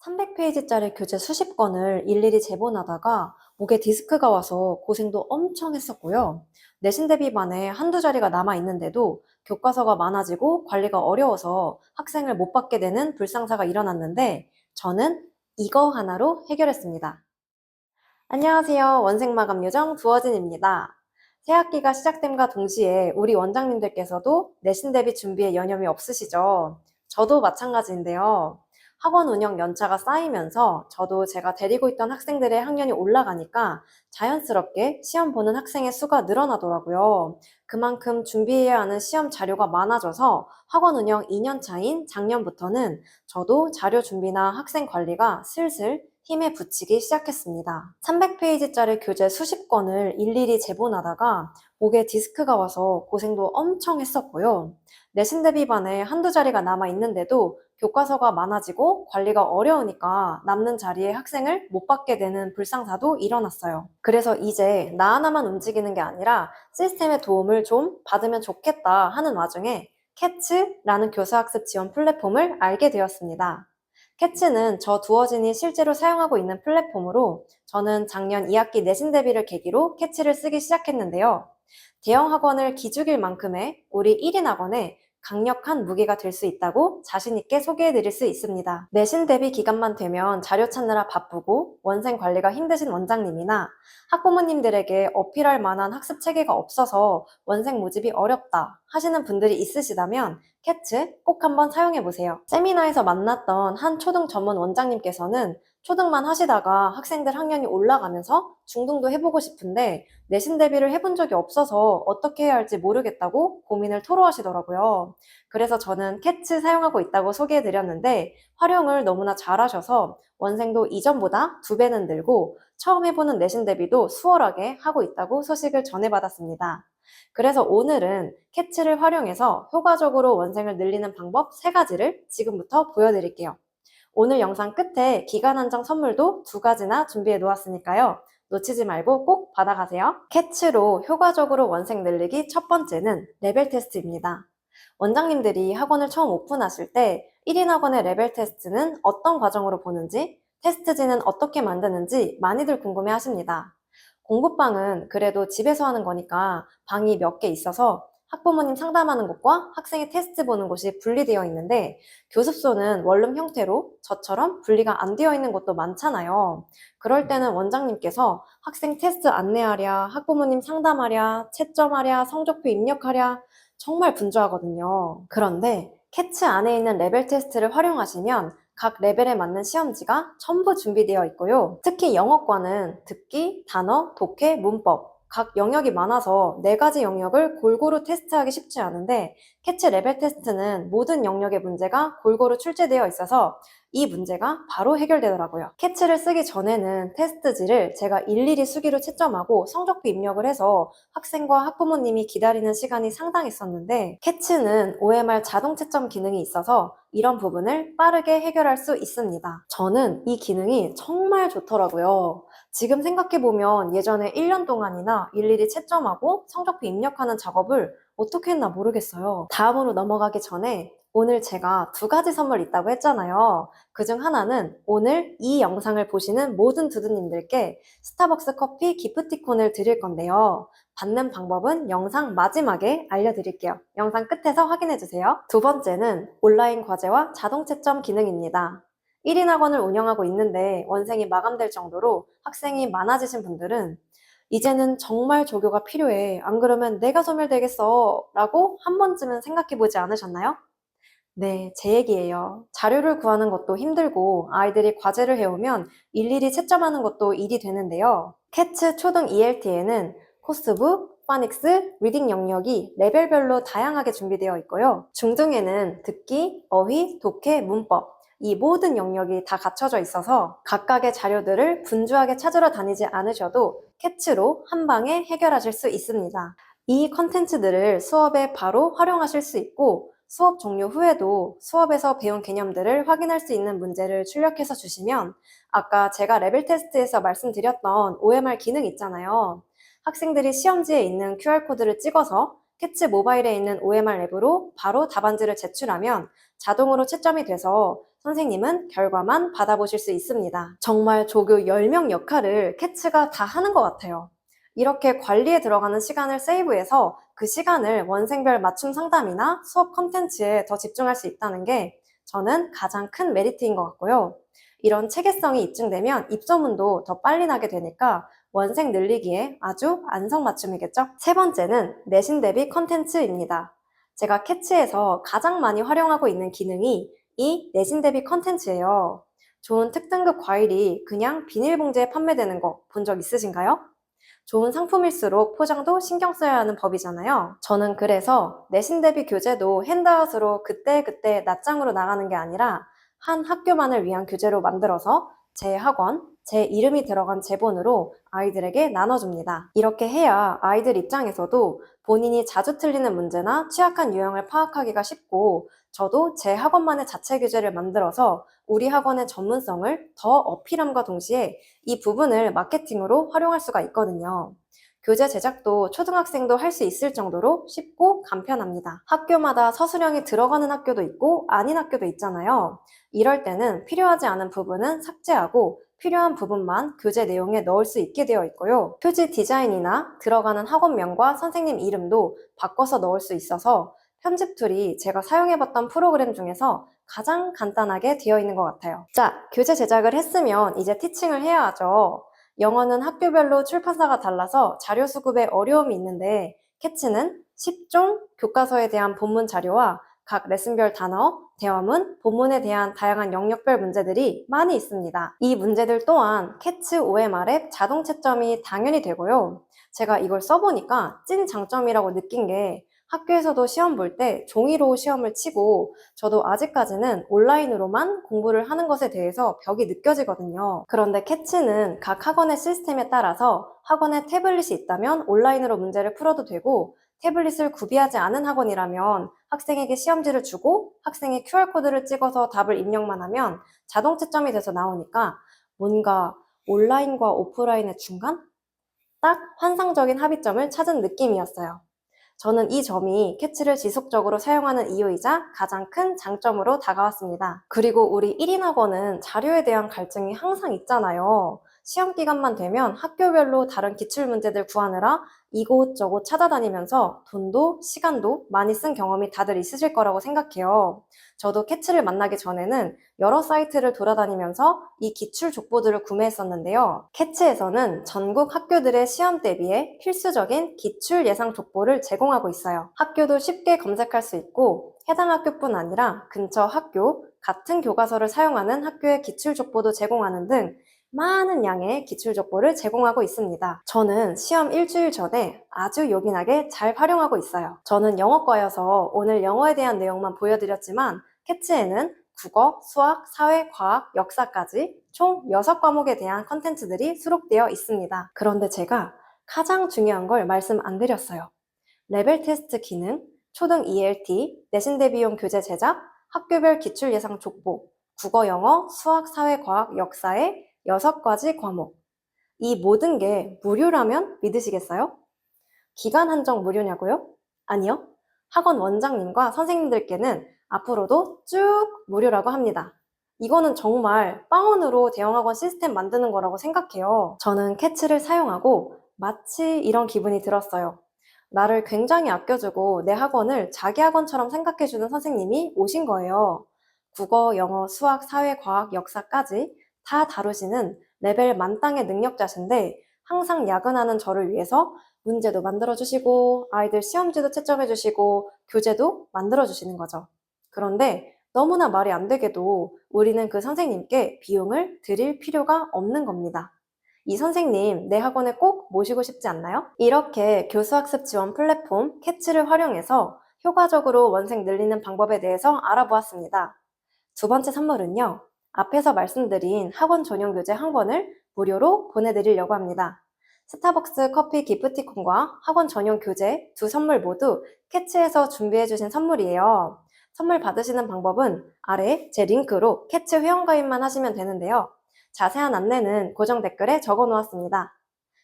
300페이지짜리 교재 수십 권을 일일이 제본하다가 목에 디스크가 와서 고생도 엄청 했었고요. 내신 대비반에 한두 자리가 남아 있는데도 교과서가 많아지고 관리가 어려워서 학생을 못 받게 되는 불상사가 일어났는데 저는 이거 하나로 해결했습니다. 안녕하세요. 원생마감 요정 두어진입니다. 새학기가 시작됨과 동시에 우리 원장님들께서도 내신 대비 준비에 여념이 없으시죠? 저도 마찬가지인데요. 학원 운영 연차가 쌓이면서 저도 제가 데리고 있던 학생들의 학년이 올라가니까 자연스럽게 시험 보는 학생의 수가 늘어나더라고요. 그만큼 준비해야 하는 시험 자료가 많아져서 학원 운영 2년 차인 작년부터는 저도 자료 준비나 학생 관리가 슬슬 힘에 부치기 시작했습니다. 300페이지짜리 교재 수십 권을 일일이 제본하다가 목에 디스크가 와서 고생도 엄청 했었고요. 내신 대비반에 한두 자리가 남아 있는데도 교과서가 많아지고 관리가 어려우니까 남는 자리에 학생을 못 받게 되는 불상사도 일어났어요. 그래서 이제 나 하나만 움직이는 게 아니라 시스템의 도움을 좀 받으면 좋겠다 하는 와중에 캐츠라는 교사학습 지원 플랫폼을 알게 되었습니다. 캐츠는 저 두어진이 실제로 사용하고 있는 플랫폼으로 저는 작년 2학기 내신 대비를 계기로 캐츠를 쓰기 시작했는데요. 대형 학원을 기죽일 만큼의 우리 1인 학원에 강력한 무기가 될 수 있다고 자신있게 소개해드릴 수 있습니다. 내신 대비 기간만 되면 자료 찾느라 바쁘고 원생 관리가 힘드신 원장님이나 학부모님들에게 어필할 만한 학습 체계가 없어서 원생 모집이 어렵다 하시는 분들이 있으시다면 캐츠 꼭 한번 사용해보세요. 세미나에서 만났던 한 초등 전문 원장님께서는 초등만 하시다가 학생들 학년이 올라가면서 중등도 해보고 싶은데 내신 대비를 해본 적이 없어서 어떻게 해야 할지 모르겠다고 고민을 토로하시더라고요. 그래서 저는 캐츠 사용하고 있다고 소개해드렸는데 활용을 너무나 잘하셔서 원생도 이전보다 2배는 늘고 처음 해보는 내신 대비도 수월하게 하고 있다고 소식을 전해받았습니다. 그래서 오늘은 캐츠를 활용해서 효과적으로 원생을 늘리는 방법 3가지를 지금부터 보여드릴게요. 오늘 영상 끝에 기간 한정 선물도 2가지나 준비해 놓았으니까요. 놓치지 말고 꼭 받아가세요. 캐츠로 효과적으로 원생 늘리기 첫 번째는 레벨 테스트입니다. 원장님들이 학원을 처음 오픈하실 때 1인 학원의 레벨 테스트는 어떤 과정으로 보는지, 테스트지는 어떻게 만드는지 많이들 궁금해 하십니다. 공부방은 그래도 집에서 하는 거니까 방이 몇 개 있어서 학부모님 상담하는 곳과 학생의 테스트 보는 곳이 분리되어 있는데 교습소는 원룸 형태로 저처럼 분리가 안 되어 있는 곳도 많잖아요. 그럴 때는 원장님께서 학생 테스트 안내하랴, 학부모님 상담하랴, 채점하랴, 성적표 입력하랴 정말 분주하거든요. 그런데 캐츠 안에 있는 레벨 테스트를 활용하시면 각 레벨에 맞는 시험지가 전부 준비되어 있고요. 특히 영어과는 듣기, 단어, 독해, 문법 각 영역이 많아서 4가지 영역을 골고루 테스트하기 쉽지 않은데 캐치 레벨 테스트는 모든 영역의 문제가 골고루 출제되어 있어서 이 문제가 바로 해결되더라고요. 캐치를 쓰기 전에는 테스트지를 제가 일일이 수기로 채점하고 성적표 입력을 해서 학생과 학부모님이 기다리는 시간이 상당했었는데 캐치는 OMR 자동 채점 기능이 있어서 이런 부분을 빠르게 해결할 수 있습니다. 저는 이 기능이 정말 좋더라고요. 지금 생각해보면 예전에 1년 동안이나 일일이 채점하고 성적표 입력하는 작업을 어떻게 했나 모르겠어요. 다음으로 넘어가기 전에 오늘 제가 2가지 선물 있다고 했잖아요. 그중 하나는 오늘 이 영상을 보시는 모든 두두님들께 스타벅스 커피 기프티콘을 드릴 건데요. 받는 방법은 영상 마지막에 알려드릴게요. 영상 끝에서 확인해주세요. 2번째는 온라인 과제와 자동 채점 기능입니다. 1인 학원을 운영하고 있는데 원생이 마감될 정도로 학생이 많아지신 분들은 이제는 정말 조교가 필요해. 안 그러면 내가 소멸되겠어. 라고 한 번쯤은 생각해보지 않으셨나요? 네, 제 얘기예요. 자료를 구하는 것도 힘들고 아이들이 과제를 해오면 일일이 채점하는 것도 일이 되는데요. 캐츠 초등 ELT에는 코스북, 파닉스, 리딩 영역이 레벨별로 다양하게 준비되어 있고요. 중등에는 듣기, 어휘, 독해, 문법 이 모든 영역이 다 갖춰져 있어서 각각의 자료들을 분주하게 찾으러 다니지 않으셔도 캐츠로 한 방에 해결하실 수 있습니다. 이 컨텐츠들을 수업에 바로 활용하실 수 있고 수업 종료 후에도 수업에서 배운 개념들을 확인할 수 있는 문제를 출력해서 주시면 아까 제가 레벨 테스트에서 말씀드렸던 OMR 기능 있잖아요. 학생들이 시험지에 있는 QR코드를 찍어서 캐츠 모바일에 있는 OMR 앱으로 바로 답안지를 제출하면 자동으로 채점이 돼서 선생님은 결과만 받아보실 수 있습니다. 정말 조교 10명 역할을 캐츠가 다 하는 것 같아요. 이렇게 관리에 들어가는 시간을 세이브해서 그 시간을 원생별 맞춤 상담이나 수업 컨텐츠에 더 집중할 수 있다는 게 저는 가장 큰 메리트인 것 같고요. 이런 체계성이 입증되면 입소문도 더 빨리 나게 되니까 원생 늘리기에 아주 안성맞춤이겠죠? 세 번째는 내신 대비 컨텐츠입니다. 제가 캐치에서 가장 많이 활용하고 있는 기능이 이 내신 대비 컨텐츠예요. 좋은 특등급 과일이 그냥 비닐봉지에 판매되는 거 본 적 있으신가요? 좋은 상품일수록 포장도 신경 써야 하는 법이잖아요. 저는 그래서 내신 대비 교재도 핸드아웃으로 그때그때 낱장으로 나가는 게 아니라 한 학교만을 위한 교재로 만들어서 제 학원, 제 이름이 들어간 제본으로 아이들에게 나눠줍니다. 이렇게 해야 아이들 입장에서도 본인이 자주 틀리는 문제나 취약한 유형을 파악하기가 쉽고 저도 제 학원만의 자체 교재를 만들어서 우리 학원의 전문성을 더 어필함과 동시에 이 부분을 마케팅으로 활용할 수가 있거든요. 교재 제작도 초등학생도 할 수 있을 정도로 쉽고 간편합니다. 학교마다 서술형이 들어가는 학교도 있고 아닌 학교도 있잖아요. 이럴 때는 필요하지 않은 부분은 삭제하고 필요한 부분만 교재 내용에 넣을 수 있게 되어 있고요. 표지 디자인이나 들어가는 학원명과 선생님 이름도 바꿔서 넣을 수 있어서 편집 툴이 제가 사용해봤던 프로그램 중에서 가장 간단하게 되어 있는 것 같아요. 자, 교재 제작을 했으면 이제 티칭을 해야 하죠. 영어는 학교별로 출판사가 달라서 자료 수급에 어려움이 있는데 캐치는 10종 교과서에 대한 본문 자료와 각 레슨별 단어, 대화문, 본문에 대한 다양한 영역별 문제들이 많이 있습니다. 이 문제들 또한 캐치 OMR의 자동 채점이 당연히 되고요. 제가 이걸 써보니까 찐 장점이라고 느낀 게 학교에서도 시험 볼 때 종이로 시험을 치고 저도 아직까지는 온라인으로만 공부를 하는 것에 대해서 벽이 느껴지거든요. 그런데 캐치는 각 학원의 시스템에 따라서 학원에 태블릿이 있다면 온라인으로 문제를 풀어도 되고 태블릿을 구비하지 않은 학원이라면 학생에게 시험지를 주고 학생의 QR코드를 찍어서 답을 입력만 하면 자동 채점이 돼서 나오니까 뭔가 온라인과 오프라인의 중간? 딱 환상적인 합의점을 찾은 느낌이었어요. 저는 이 점이 캐치를 지속적으로 사용하는 이유이자 가장 큰 장점으로 다가왔습니다. 그리고 우리 1인 학원은 자료에 대한 갈증이 항상 있잖아요. 시험 기간만 되면 학교별로 다른 기출문제들 구하느라 이곳저곳 찾아다니면서 돈도 시간도 많이 쓴 경험이 다들 있으실 거라고 생각해요. 저도 캐치를 만나기 전에는 여러 사이트를 돌아다니면서 이 기출 족보들을 구매했었는데요. 캐치에서는 전국 학교들의 시험 대비에 필수적인 기출 예상 족보를 제공하고 있어요. 학교도 쉽게 검색할 수 있고 해당 학교뿐 아니라 근처 학교, 같은 교과서를 사용하는 학교의 기출 족보도 제공하는 등 많은 양의 기출 족보를 제공하고 있습니다. 저는 시험 일주일 전에 아주 요긴하게 잘 활용하고 있어요. 저는 영어과여서 오늘 영어에 대한 내용만 보여드렸지만 캐치에는 국어, 수학, 사회, 과학, 역사까지 총 6과목에 대한 컨텐츠들이 수록되어 있습니다. 그런데 제가 가장 중요한 걸 말씀 안 드렸어요. 레벨 테스트 기능, 초등 ELT, 내신 대비용 교재 제작, 학교별 기출 예상 족보, 국어, 영어, 수학, 사회, 과학, 역사의 6가지 과목. 이 모든 게 무료라면 믿으시겠어요? 기간 한정 무료냐고요? 아니요. 학원 원장님과 선생님들께는 앞으로도 쭉 무료라고 합니다. 이거는 정말 빵원으로 대형학원 시스템 만드는 거라고 생각해요. 저는 캐치를 사용하고 마치 이런 기분이 들었어요. 나를 굉장히 아껴주고 내 학원을 자기 학원처럼 생각해주는 선생님이 오신 거예요. 국어, 영어, 수학, 사회, 과학, 역사까지 다 다루시는 레벨 만땅의 능력자신데 항상 야근하는 저를 위해서 문제도 만들어주시고 아이들 시험지도 채점해주시고 교재도 만들어주시는 거죠. 그런데 너무나 말이 안 되게도 우리는 그 선생님께 비용을 드릴 필요가 없는 겁니다. 이 선생님 내 학원에 꼭 모시고 싶지 않나요? 이렇게 교수학습 지원 플랫폼 캐치를 활용해서 효과적으로 원생 늘리는 방법에 대해서 알아보았습니다. 두 번째 선물은요. 앞에서 말씀드린 학원 전용 교재 한 권을 무료로 보내드리려고 합니다. 스타벅스 커피 기프티콘과 학원 전용 교재 두 선물 모두 캐치에서 준비해주신 선물이에요. 선물 받으시는 방법은 아래 제 링크로 캐치 회원가입만 하시면 되는데요. 자세한 안내는 고정 댓글에 적어 놓았습니다.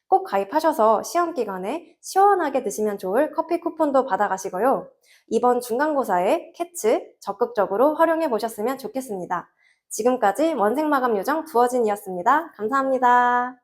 꼭 가입하셔서 시험 기간에 시원하게 드시면 좋을 커피 쿠폰도 받아가시고요. 이번 중간고사에 캐치 적극적으로 활용해 보셨으면 좋겠습니다. 지금까지 원생마감 요정 두어진이었습니다. 감사합니다.